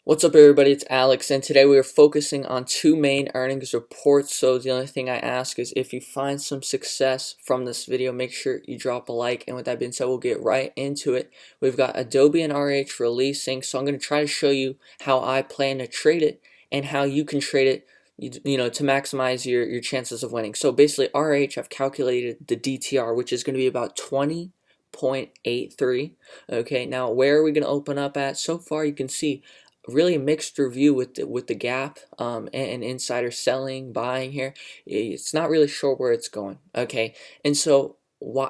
What's up, everybody? It's Alex, and today we are focusing on two main earnings reports. So the only thing I ask is if you find some success from this video, make sure you drop a like. And with that being said, we'll get right into it. We've got Adobe and RH releasing, so I'm going to try to show you how I plan to trade it and how you can trade it, to maximize your chances of winning. So basically, RH, I've calculated the DTR, which is going to be about 20.83. Okay, now where are we going to open up at? So far, you can see really a mixed review with the gap and insider selling, buying here. It's not really sure where it's going. Okay, and so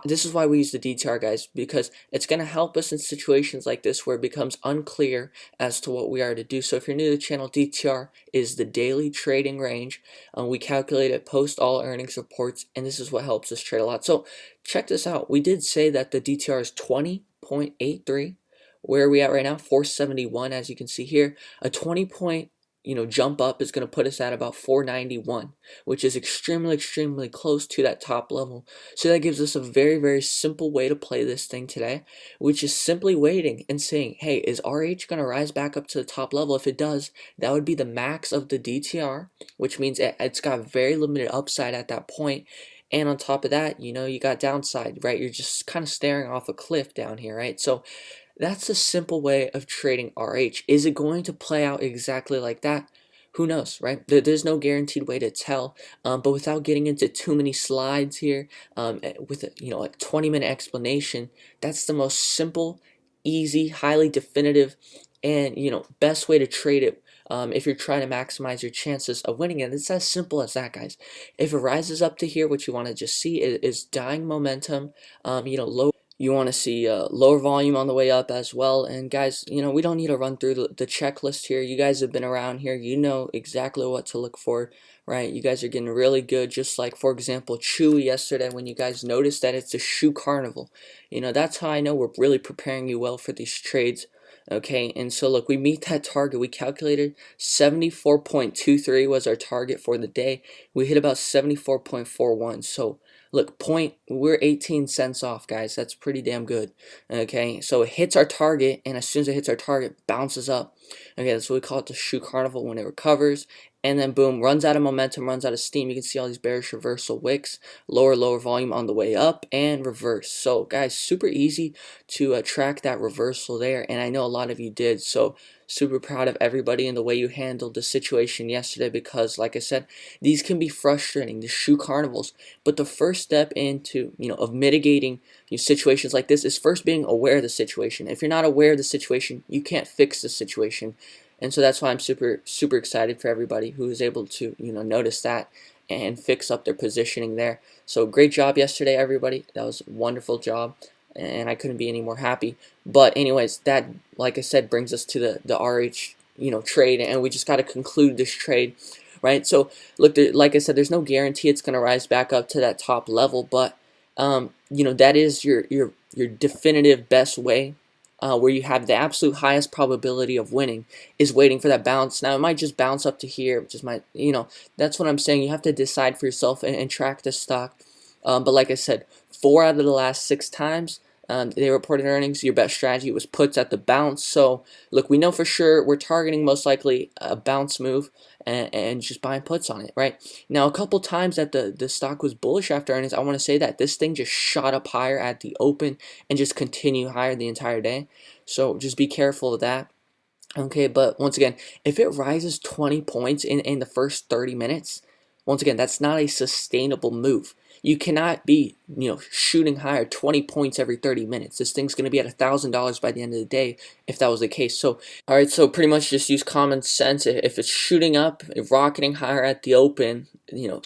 this is why we use the DTR, guys, because it's going to help us in situations like this where it becomes unclear as to what we are to do. So if you're new to the channel, DTR is the daily trading range. We calculate it post all earnings reports, and this is what helps us trade a lot. So check this out. We did say that the DTR is 20.83. Where are we at right now? 471, as you can see here. A 20-point jump up is going to put us at about 491, which is extremely close to that top level. So that gives us a very simple way to play this thing today, which is simply waiting and saying, hey, is RH going to rise back up to the top level? If it does, that would be the max of the DTR, which means it's got very limited upside at that point. And on top of that, you got downside, right? You're just kind of staring off a cliff down here, right? So that's a simple way of trading RH. Is it going to play out exactly like that? Who knows, right? There's no guaranteed way to tell. But without getting into too many slides here, with a 20-minute explanation, that's the most simple, easy, highly definitive, and best way to trade it. If you're trying to maximize your chances of winning it. It's as simple as that, guys. If it rises up to here, what you want to just see is dying momentum, low. You want to see lower volume on the way up as well. And guys, we don't need to run through the checklist here. You guys have been around here. You know exactly what to look for, right? You guys are getting really good. Just like, for example, Chewy yesterday, when you guys noticed that it's a shoe carnival. That's how I know we're really preparing you well for these trades. Okay, and so look, we meet that target. We calculated 74.23 was our target for the day. We hit about 74.41. So look, we're 18 cents off, guys. That's pretty damn good. Okay, so it hits our target, and as soon as it hits our target, bounces up. Okay, that's what we call it, the shoe carnival, when it recovers. And then boom, runs out of momentum, runs out of steam. You can see all these bearish reversal wicks, lower volume on the way up, and reverse. So guys, super easy to track that reversal there, and I know a lot of you did. So super proud of everybody and the way you handled the situation yesterday, because like I said, these can be frustrating, the shoe carnivals. But the first step into of mitigating situations like this is first being aware of the situation. If you're not aware of the situation, you can't fix the situation. And so that's why I'm super excited for everybody who was able to notice that and fix up their positioning there. So great job yesterday, everybody. That was a wonderful job, and I couldn't be any more happy. But anyways, that, like I said, brings us to the RH trade, and we just got to conclude this trade, right? So look, like I said, there's no guarantee it's going to rise back up to that top level, but that is your definitive best way, where you have the absolute highest probability of winning, is waiting for that bounce. Now it might just bounce up to here, which is that's what I'm saying. You have to decide for yourself and track the stock. But like I said, 4 out of the last 6 times they reported earnings, your best strategy was puts at the bounce. So look, we know for sure we're targeting most likely a bounce move and just buying puts on it, right? Now a couple times that the stock was bullish after earnings, I want to say that this thing just shot up higher at the open and just continued higher the entire day. So just be careful of that. Okay, but once again, if it rises 20 points in the first 30 minutes, once again, that's not a sustainable move. You cannot be, shooting higher 20 points every 30 minutes. This thing's going to be at $1,000 by the end of the day if that was the case. So, all right, so pretty much just use common sense. If it's shooting up, rocketing higher at the open,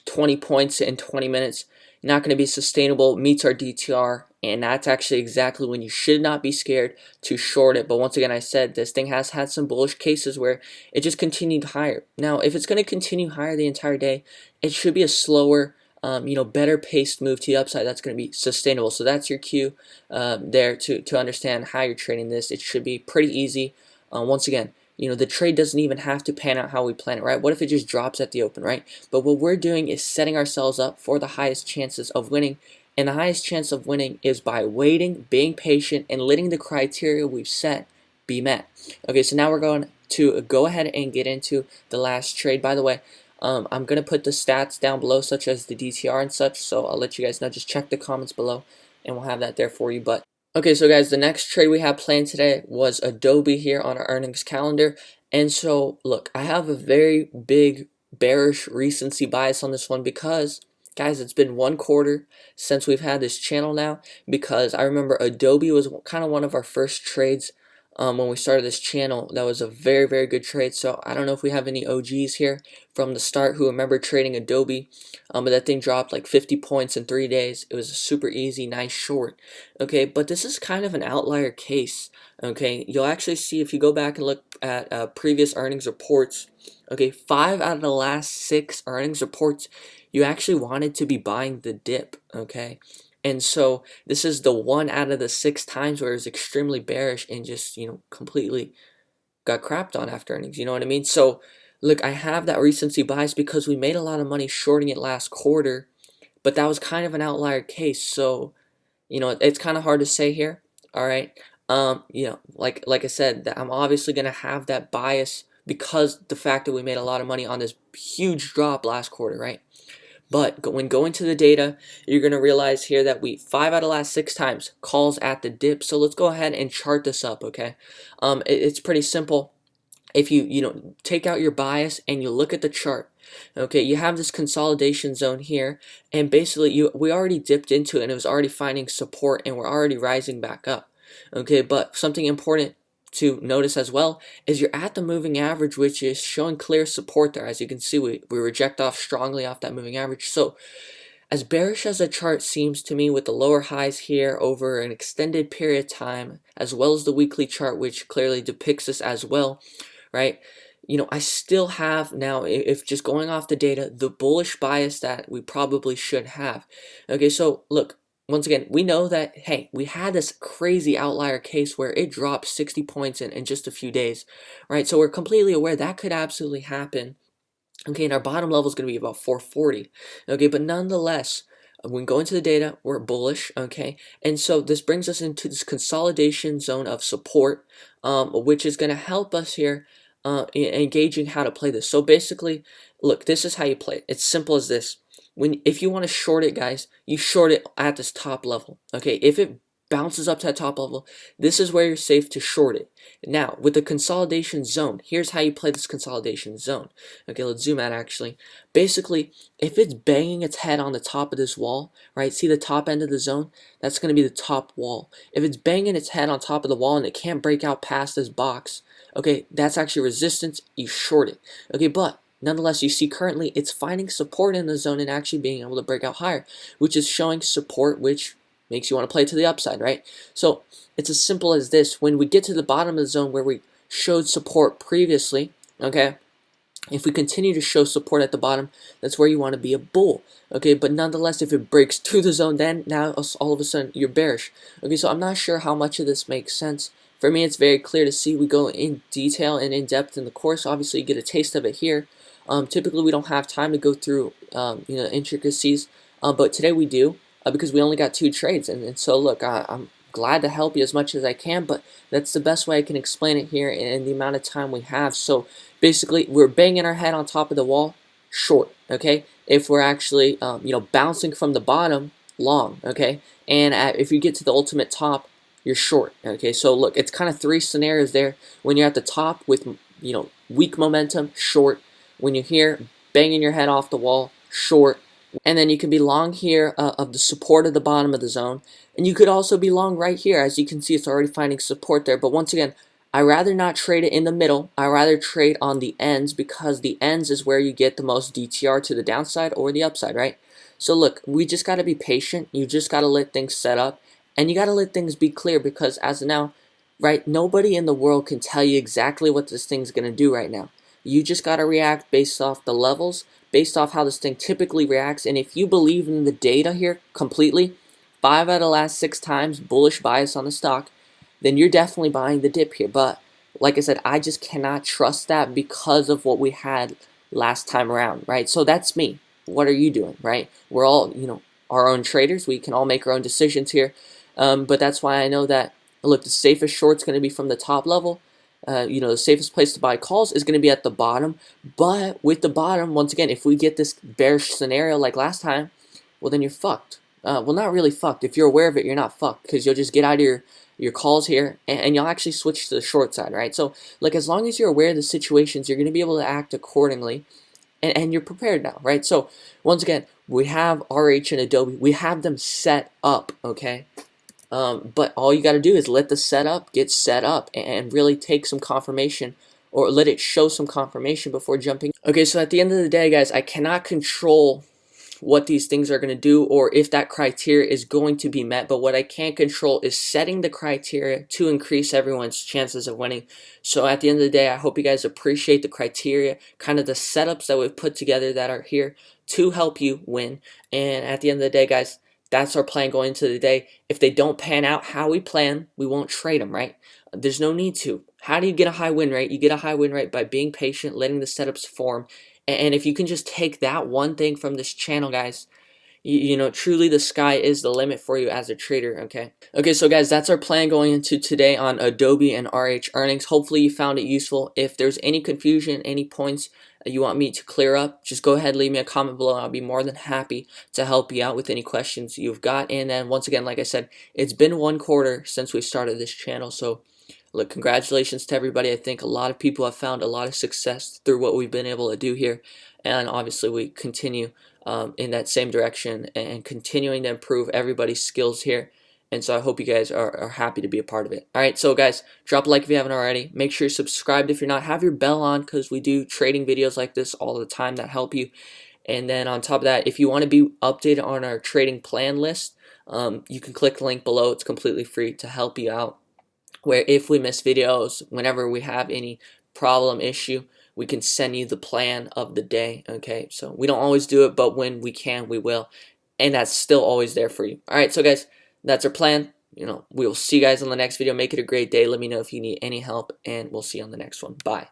20 points in 20 minutes, not going to be sustainable, meets our DTR, and that's actually exactly when you should not be scared to short it. But once again, I said this thing has had some bullish cases where it just continued higher. Now, if it's going to continue higher the entire day, it should be a slower, better paced move to the upside that's going to be sustainable. So that's your cue there to understand how you're trading this. It should be pretty easy. Once again, the trade doesn't even have to pan out how we plan it, right? What if it just drops at the open, right? But what we're doing is setting ourselves up for the highest chances of winning. And the highest chance of winning is by waiting, being patient, and letting the criteria we've set be met. Okay, so now we're going to go ahead and get into the last trade. By the way, I'm going to put the stats down below, such as the DTR and such, so I'll let you guys know. Just check the comments below, and we'll have that there for you. But okay, so guys, the next trade we have planned today was Adobe here on our earnings calendar. And so, look, I have a very big bearish recency bias on this one because, guys, it's been 1 quarter since we've had this channel now, because I remember Adobe was kind of one of our first trades when we started this channel. That was a very, very good trade. So I don't know if we have any OGs here from the start who remember trading Adobe, but that thing dropped like 50 points in 3 days. It was a super easy, nice short. Okay, but this is kind of an outlier case. Okay, you'll actually see if you go back and look at previous earnings reports. Okay, 5 out of the last 6 earnings reports, you actually wanted to be buying the dip. Okay, and so this is the 1 out of the 6 times where it was extremely bearish and just, completely got crapped on after earnings. You know what I mean? So look, I have that recency bias because we made a lot of money shorting it last quarter, but that was kind of an outlier case. So, it's kind of hard to say here. All right. Like I said, that I'm obviously going to have that bias because the fact that we made a lot of money on this huge drop last quarter, right? But when going to the data, you're going to realize here that 5 out of the last 6 times calls at the dip. So let's go ahead and chart this up, okay? It's pretty simple. If you take out your bias and you look at the chart, okay, you have this consolidation zone here, and basically we already dipped into it and it was already finding support and we're already rising back up. Okay, but something important to notice as well is you're at the moving average, which is showing clear support there. As you can see, we reject off strongly off that moving average. So as bearish as the chart seems to me, with the lower highs here over an extended period of time, as well as the weekly chart, which clearly depicts this as well, right? I still have now, if just going off the data, the bullish bias that we probably should have. Okay, so look, once again, we know that, hey, we had this crazy outlier case where it dropped 60 points in just a few days, right? So we're completely aware that could absolutely happen. Okay, and our bottom level is going to be about 440. Okay, but nonetheless, when going to the data, we're bullish. Okay, and so this brings us into this consolidation zone of support, which is going to help us here engaging how to play this. So basically, look, this is how you play it. It's simple as this. If you want to short it, guys, you short it at this top level. Okay, if it bounces up to that top level, this is where you're safe to short it. Now, with the consolidation zone, here's how you play this consolidation zone. Okay, let's zoom out actually. Basically, if it's banging its head on the top of this wall, right, see the top end of the zone? That's going to be the top wall. If it's banging its head on top of the wall and it can't break out past this box, okay, that's actually resistance, you short it. Okay, but nonetheless, you see currently it's finding support in the zone and actually being able to break out higher, which is showing support, which makes you want to play to the upside, right? So it's as simple as this. When we get to the bottom of the zone where we showed support previously, okay, if we continue to show support at the bottom, that's where you want to be a bull. Okay, but nonetheless, if it breaks through the zone, then now all of a sudden you're bearish. Okay, so I'm not sure how much of this makes sense. For me, it's very clear to see. We go in detail and in depth in the course. Obviously, you get a taste of it here. Typically, we don't have time to go through intricacies, but today we do because we only got 2 trades. And so, look, I'm glad to help you as much as I can, but that's the best way I can explain it here in the amount of time we have. So basically, we're banging our head on top of the wall, short, okay? If we're actually, bouncing from the bottom, long, okay? And if you get to the ultimate top, you're short, okay? So look, it's kind of 3 scenarios there. When you're at the top with, weak momentum, short. When you're here, banging your head off the wall, short. And then you can be long here of the support at the bottom of the zone. And you could also be long right here. As you can see, it's already finding support there. But once again, I rather not trade it in the middle. I rather trade on the ends because the ends is where you get the most DTR to the downside or the upside, right? So look, we just got to be patient. You just got to let things set up. And you got to let things be clear because as of now, right, nobody in the world can tell you exactly what this thing's going to do right now. You just got to react based off the levels, based off how this thing typically reacts. And if you believe in the data here completely, 5 out of the last 6 times bullish bias on the stock, then you're definitely buying the dip here. But like I said, I just cannot trust that because of what we had last time around, right? So that's me. What are you doing, right? We're all, our own traders. We can all make our own decisions here. But that's why I know that, look, the safest short's going to be from the top level. the safest place to buy calls is going to be at the bottom. But with the bottom, once again, if we get this bearish scenario like last time, well, then you're fucked. Well, not really fucked. If you're aware of it, you're not fucked, because you'll just get out of your calls here, and you'll actually switch to the short side, right? So, like, as long as you're aware of the situations, you're going to be able to act accordingly, and you're prepared now, right? So, once again, we have RH and Adobe. We have them set up, okay? But all you got to do is let the setup get set up and really take some confirmation, or let it show some confirmation before jumping. Okay, so at the end of the day, guys, I cannot control what these things are going to do or if that criteria is going to be met, but what I can control is setting the criteria to increase everyone's chances of winning. So at the end of the day, I hope you guys appreciate the criteria, kind of the setups that we've put together that are here to help you win. And at the end of the day, guys, that's our plan going into the day. If they don't pan out how we plan, we won't trade them, right? There's no need to. How do you get a high win rate? You get a high win rate by being patient, letting the setups form. And if you can just take that one thing from this channel, guys, truly the sky is the limit for you as a trader, okay? Okay, so guys, that's our plan going into today on Adobe and RH earnings. Hopefully you found it useful. If there's any confusion, any points you want me to clear up, just go ahead, leave me a comment below. I'll be more than happy to help you out with any questions you've got. And then once again, like I said, it's been 1 quarter since we started this channel, so look, congratulations to everybody. I think a lot of people have found a lot of success through what we've been able to do here, and obviously we continue in that same direction and continuing to improve everybody's skills here. And so I hope you guys are happy to be a part of it. All right, so guys, drop a like if you haven't already. Make sure you're subscribed if you're not. Have your bell on, because we do trading videos like this all the time that help you. And then on top of that, if you want to be updated on our trading plan list, you can click the link below. It's completely free to help you out, where if we miss videos, whenever we have any problem, issue, we can send you the plan of the day, okay? So we don't always do it, but when we can, we will. And that's still always there for you. All right, so guys, that's our plan. We will see you guys on the next video. Make it a great day. Let me know if you need any help, and we'll see you on the next one. Bye.